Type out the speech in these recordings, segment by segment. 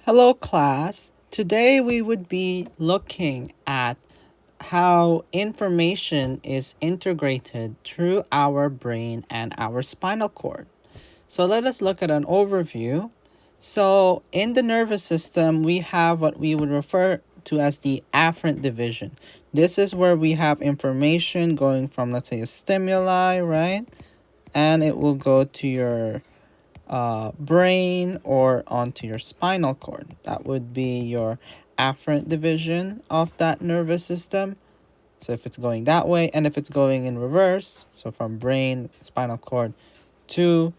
Hello, class. Today we would be looking at how information is integrated through our brain and our spinal cord. So let us look at an overview. So in the nervous system, we have what we would refer to as the afferent division. This is where we have information going from, let's say, a stimuli, right? And it will go to your brain or onto your spinal cord. That would be your afferent division of that nervous system. So if it's going that way, and if it's going in reverse, so from brain, spinal cord to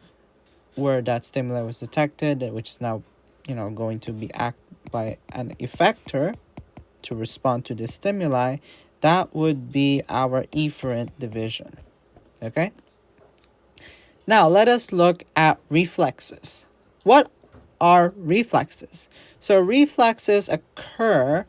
where that stimuli was detected, which is now, going to be act by an effector to respond to the stimuli, that would be our efferent division. Okay? Now, let us look at reflexes. What are reflexes? So, reflexes occur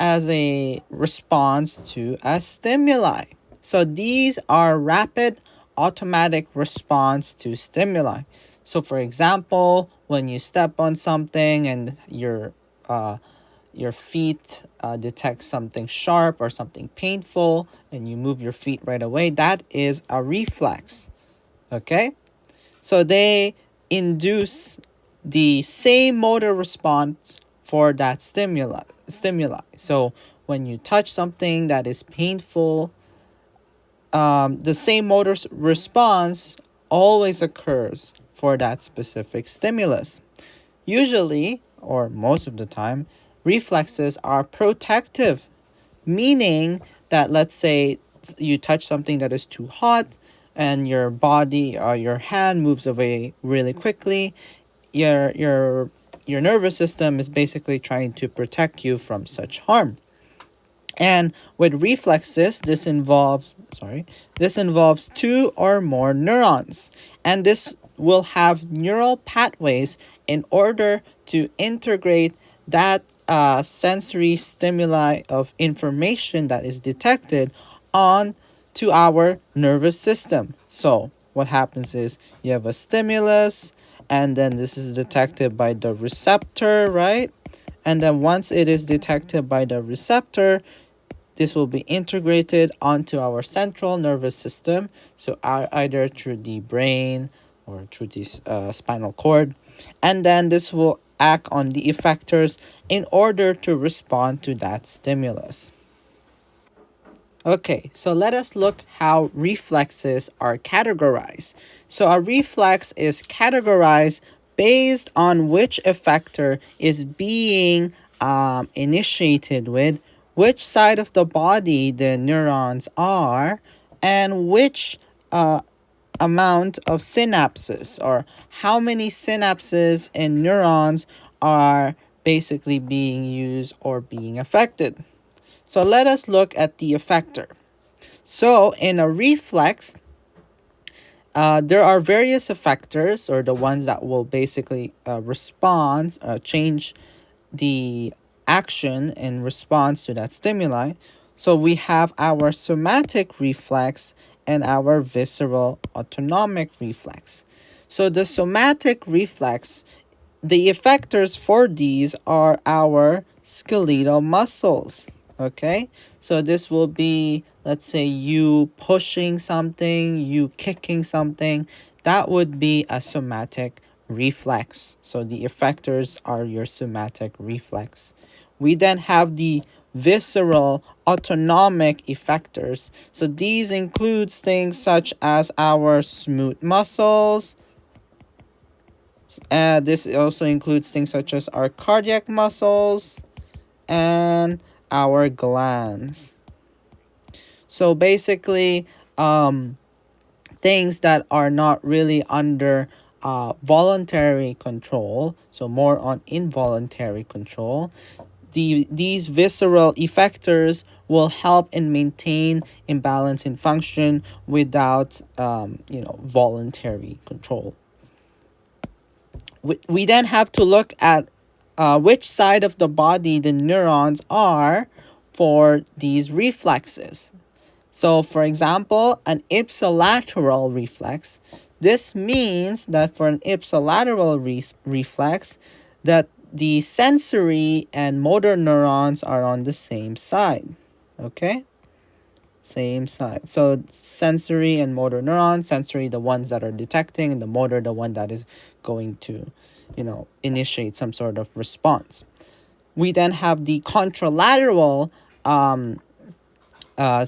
as a response to a stimuli. So, these are rapid automatic response to stimuli. So, for example, when you step on something and your feet detect something sharp or something painful and you move your feet right away, that is a reflex. Okay? So they induce the same motor response for that stimuli. So when you touch something that is painful, the same motor response always occurs for that specific stimulus. Usually, or most of the time, reflexes are protective, meaning that, let's say you touch something that is too hot and your body or your hand moves away really quickly, your nervous system is basically trying to protect you from such harm. And with reflexes, this involves two or more neurons, and this will have neural pathways in order to integrate that sensory stimuli of information that is detected on to our nervous system. So what happens is you have a stimulus, and then this is detected by the receptor, right? And then once it is detected by the receptor, this will be integrated onto our central nervous system, so either through the brain or through the spinal cord. And then this will act on the effectors in order to respond to that stimulus. Okay, so let us look how reflexes are categorized. So a reflex is categorized based on which effector is being initiated with, which side of the body the neurons are, and which amount of synapses, or how many synapses and neurons are basically being used or being affected. So let us look at the effector. So in a reflex, there are various effectors, or the ones that will basically change the action in response to that stimuli. So we have our somatic reflex and our visceral autonomic reflex. So the somatic reflex, the effectors for these are our skeletal muscles. Okay, so this will be, let's say, you pushing something, you kicking something. That would be a somatic reflex. So the effectors are your somatic reflex. We then have the visceral autonomic effectors. So these includes things such as our smooth muscles. This also includes things such as our cardiac muscles and our glands. So basically, things that are not really under voluntary control, so more on involuntary control. These visceral effectors will help and maintain imbalance in function without voluntary control. We then have to look at which side of the body the neurons are for these reflexes. So, for example, an ipsilateral reflex. This means that for an ipsilateral reflex, that the sensory and motor neurons are on the same side. Okay? Same side. So sensory and motor neurons, sensory the ones that are detecting, and the motor the one that is going to, initiate some sort of response. We then have the contralateral uh,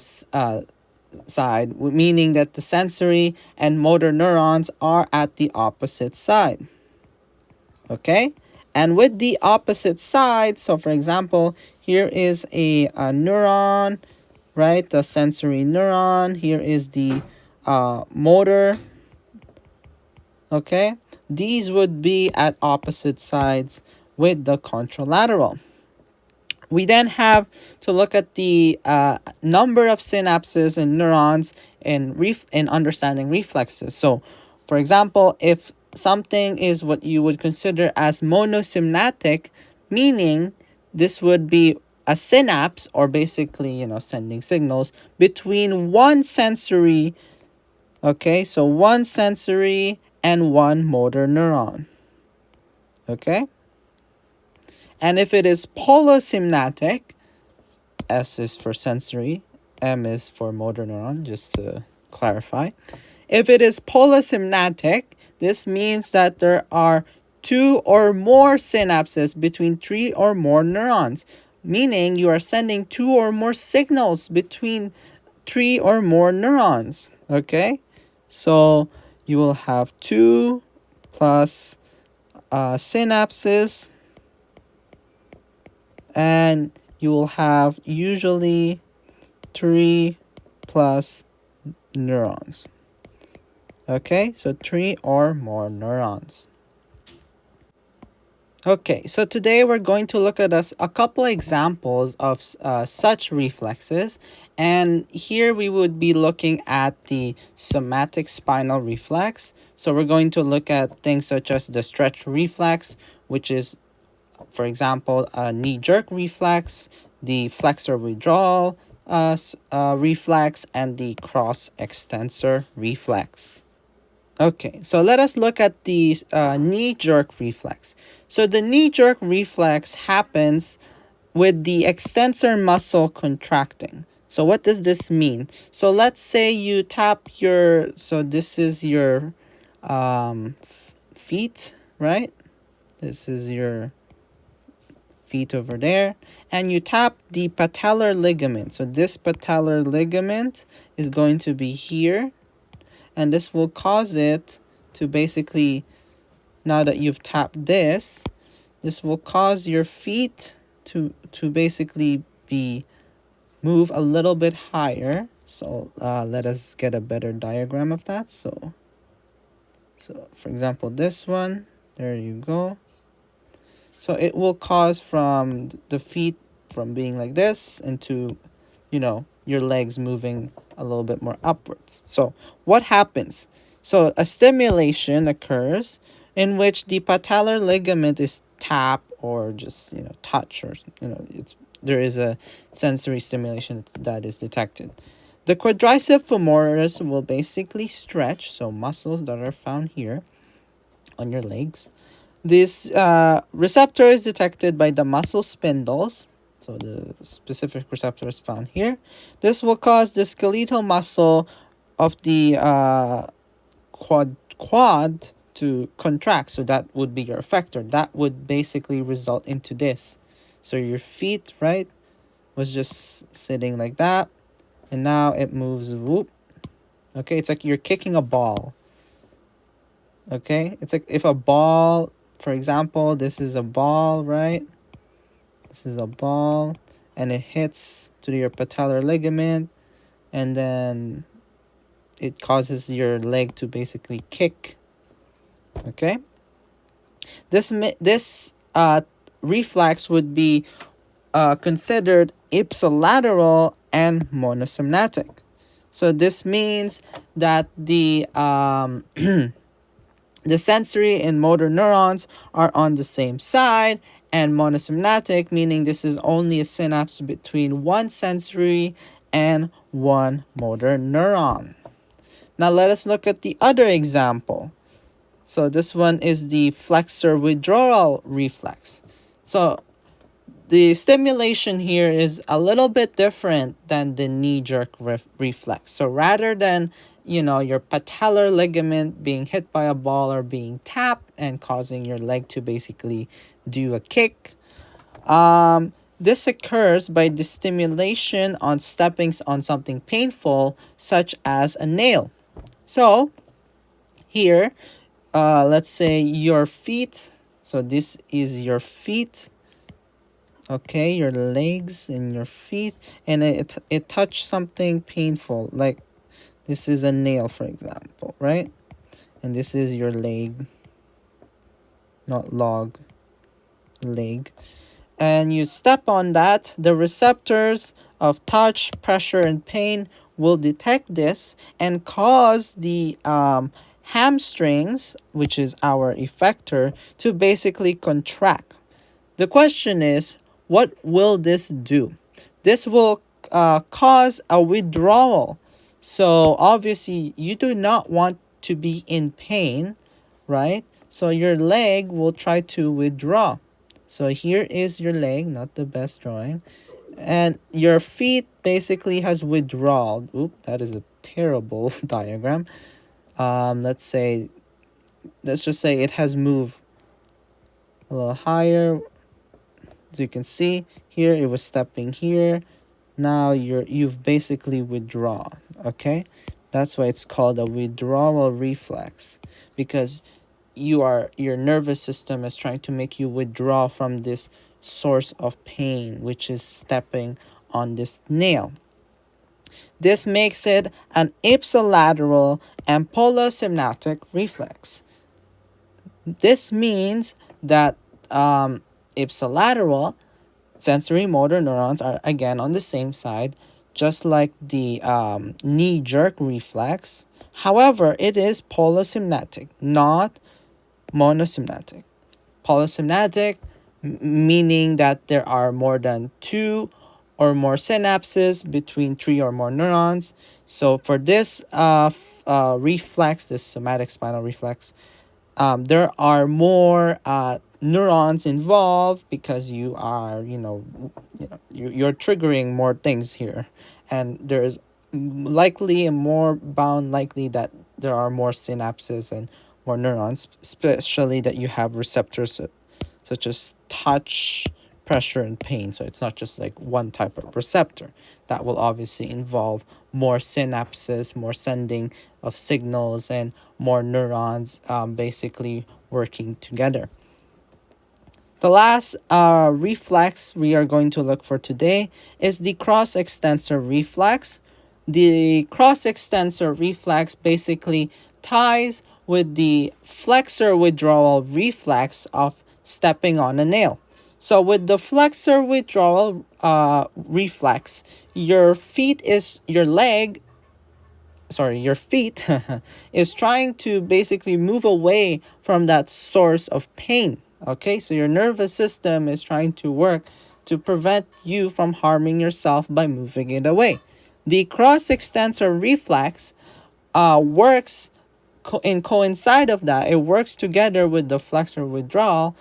side, meaning that the sensory and motor neurons are at the opposite side. Okay? And with the opposite side, so for example, here is a neuron, right? The sensory neuron. Here is the motor. Okay? These would be at opposite sides with the contralateral. We then have to look at the number of synapses and neurons in understanding reflexes. So, for example, if something is what you would consider as monosynaptic, meaning this would be a synapse, or basically, sending signals between one sensory, okay, so one sensory and one motor neuron. Okay? And if it is polysynaptic, S is for sensory, M is for motor neuron, just to clarify. If it is polysynaptic, this means that there are two or more synapses between three or more neurons, meaning you are sending two or more signals between three or more neurons. Okay? So you will have 2 plus synapses, and you will have usually 3 plus neurons. Okay, so 3 or more neurons. Okay, so today we're going to look at a couple examples of such reflexes. And here we would be looking at the somatic spinal reflex. So we're going to look at things such as the stretch reflex, which is, for example, a knee-jerk reflex, the flexor withdrawal reflex, and the cross-extensor reflex. Okay, so let us look at the knee-jerk reflex. So the knee-jerk reflex happens with the extensor muscle contracting. So what does this mean? So let's say you tap so this is your feet, right? This is your feet over there, and you tap the patellar ligament. So this patellar ligament is going to be here, and this will cause it to basically, now that you've tapped this will cause your feet to basically move a little bit higher. So let us get a better diagram of that. So for example, this one, there you go. So it will cause from the feet from being like this into, your legs moving a little bit more upwards. So what happens? So a stimulation occurs in which the patellar ligament is tapped or just, touch, or, there is a sensory stimulation that is detected. The quadriceps femoris will basically stretch, so muscles that are found here on your legs. This receptor is detected by the muscle spindles, so the specific receptor is found here. This will cause the skeletal muscle of the quad to contract, so that would be your effector. That would basically result into this. So your feet, right, was just sitting like that, and now it moves, whoop. Okay, it's like you're kicking a ball. Okay, it's like if a ball, for example, this is a ball, right? This is a ball, and it hits to your patellar ligament, and then it causes your leg to basically kick. Okay, this reflex would be considered ipsilateral and monosynaptic. So this means that the the sensory and motor neurons are on the same side, and monosynaptic, meaning this is only a synapse between one sensory and one motor neuron. Now let us look at the other example. So this one is the flexor withdrawal reflex. So the stimulation here is a little bit different than the knee jerk reflex. So rather than, your patellar ligament being hit by a ball or being tapped and causing your leg to basically do a kick, this occurs by the stimulation on stepping on something painful, such as a nail. So here, let's say your feet. So this is your feet. Okay, your legs and your feet, and it touched something painful, like this is a nail, for example, right? And this is your leg, not log, leg. And you step on that, the receptors of touch, pressure, and pain will detect this and cause the hamstrings, which is our effector, to basically contract. The question is, what will this do? This will cause a withdrawal. So obviously, you do not want to be in pain, right? So your leg will try to withdraw. So here is your leg, not the best drawing. And your feet basically has withdrawal. Oop, that is a terrible diagram. Let's just say it has moved a little higher. As you can see here, it was stepping here. Now you've basically withdrawn. Okay, that's why it's called a withdrawal reflex, because your nervous system is trying to make you withdraw from this source of pain, which is stepping on this nail. This makes it an ipsilateral and polysynaptic reflex. This means that ipsilateral sensory motor neurons are again on the same side, just like the knee jerk reflex. However, it is polysynaptic, not monosynaptic. Polysynaptic meaning that there are more than two or more synapses between three or more neurons. So for this reflex, this somatic spinal reflex, there are more neurons involved, because you're triggering more things here, and there's likely and more bound likely that there are more synapses and more neurons, especially that you have receptors such as touch, pressure, and pain. So it's not just like one type of receptor. That will obviously involve more synapses, more sending of signals, and more neurons basically working together. The last reflex we are going to look for today is the cross extensor reflex. The cross extensor reflex basically ties with the flexor withdrawal reflex of stepping on a nail. So with the flexor withdrawal reflex, your feet is trying to basically move away from that source of pain. Okay, so your nervous system is trying to work to prevent you from harming yourself by moving it away. The cross extensor reflex works in coincide of that. It works together with the flexor withdrawal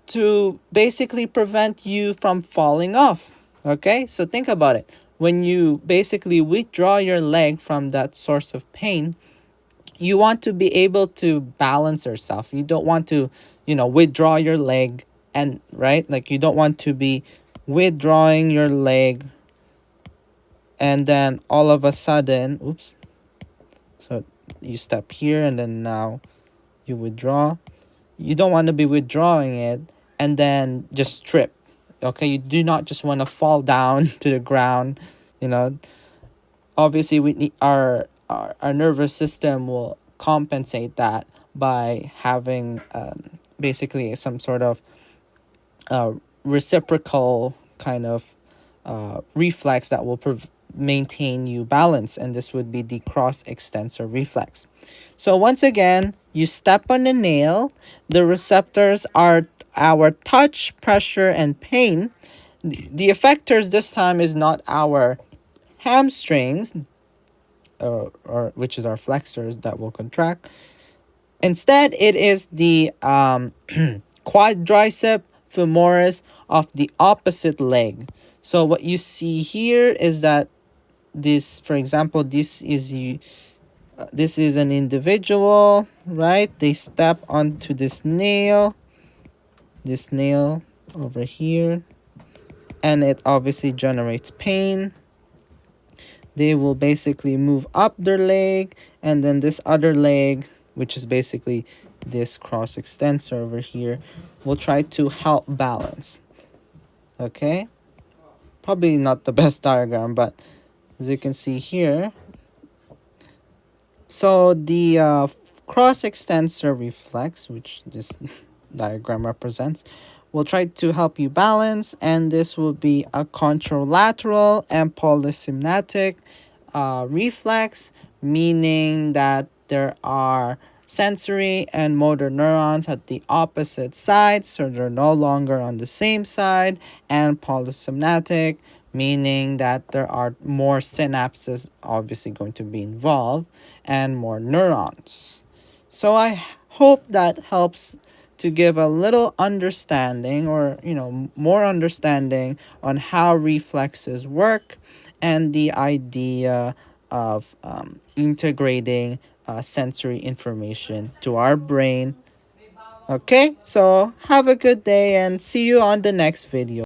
to basically prevent you from falling off. Okay, so think about it. When you basically withdraw your leg from that source of pain, you want to be able to balance yourself. You don't want to, withdraw your leg, and right, like you don't want to be withdrawing your leg and then all of a sudden, oops. So you step here and then now you withdraw. You don't want to be withdrawing it and then just trip. Okay, you do not just want to fall down to the ground. You know, obviously we need our nervous system will compensate that by having basically some sort of reciprocal kind of reflex that will maintain you balance, and this would be the cross extensor reflex. So once again, you step on a nail, the receptors are our touch, pressure, and pain. The effectors this time is not our hamstrings, or which is our flexors that will contract. Instead, it is the quadricep femoris of the opposite leg. So what you see here is that this, for example, this is an individual, right? They step onto this nail over here, and it obviously generates pain. They will basically move up their leg, and then this other leg, which is basically this cross extensor over here, will try to help balance. Okay, probably not the best diagram, but as you can see here, so the cross extensor reflex, which this diagram represents, will try to help you balance, and this will be a contralateral and polysynaptic reflex, meaning that there are sensory and motor neurons at the opposite sides, so they're no longer on the same side, and polysynaptic, meaning that there are more synapses obviously going to be involved and more neurons. So I hope that helps to give a little understanding, or more understanding on how reflexes work, and the idea of integrating sensory information to our brain. Okay, so have a good day and see you on the next video.